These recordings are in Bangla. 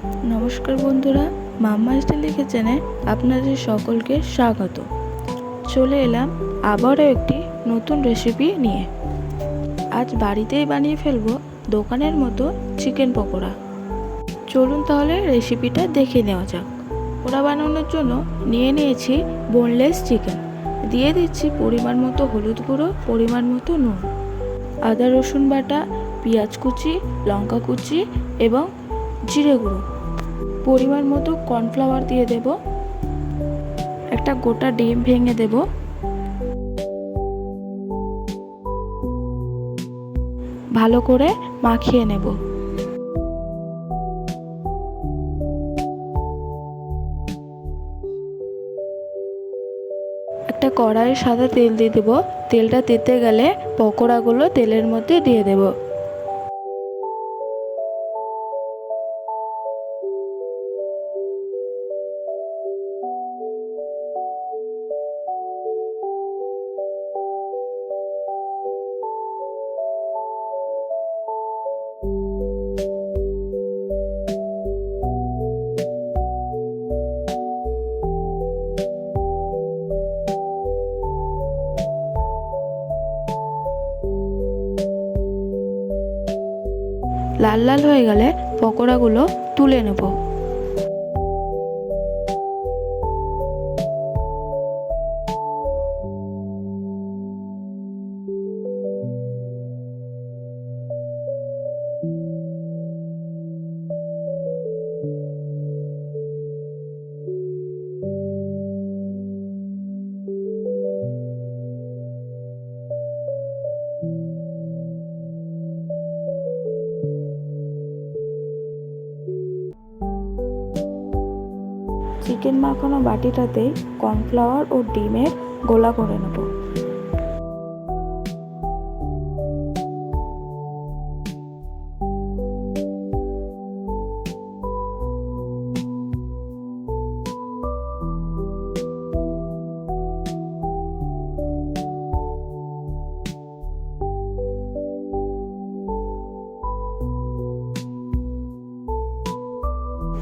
নমস্কার বন্ধুরা, মাম্মা স্টাইল কিচেনে আপনাদের সকলকে স্বাগত। চলে এলাম আবারও একটি নতুন রেসিপি নিয়ে। আজ বাড়িতেই বানিয়ে ফেলবো দোকানের মতো চিকেন পকোড়া। চলুন তাহলে রেসিপিটা দেখে নেওয়া যাক। ওরা বানানোর জন্য নিয়ে নিয়েছি বোনলেস চিকেন, দিয়ে দিচ্ছি পরিমাণ মতো হলুদ গুঁড়ো, পরিমাণ মতো নুন, আদা রসুন বাটা, পেঁয়াজ কুচি, লঙ্কা কুচি এবং জিরে গুঁড়ো, পরিমাণ মতো কর্নফ্লাওয়ার দিয়ে দেব, একটা গোটা ডিম ভেঙে দেব, ভালো করে মাখিয়ে নেব। একটা কড়াইয়ে সাদা তেল দিয়ে দেব। তেলটা তেতে গেলে পকোড়াগুলো তেলের মধ্যে দিয়ে দেব। লাল লাল হয়ে গেলে পকোড়াগুলো তুলে নেব। চিকেন মাখানো বাটিটাতেই কর্নফ্লাওয়ার ও ডিমের গোলা করে নেব।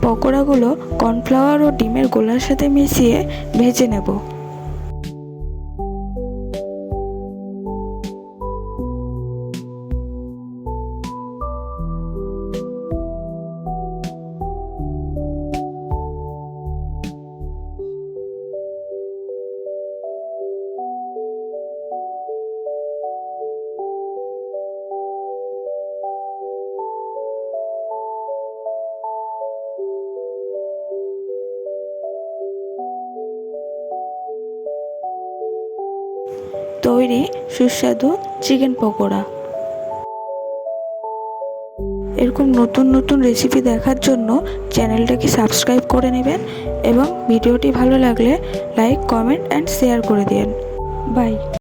পকোড়াগুলো কর্নফ্লাওয়ার ও ডিমের গোলার সাথে মিশিয়ে ভেজে নেব। তৈরি সুস্বাদু চিকেন পকোড়া। এরকম নতুন নতুন রেসিপি দেখার জন্য চ্যানেলটাকে সাবস্ক্রাইব করে নেবেন এবং ভিডিওটি ভালো লাগলে লাইক, কমেন্ট অ্যান্ড শেয়ার করে দিন। বাই।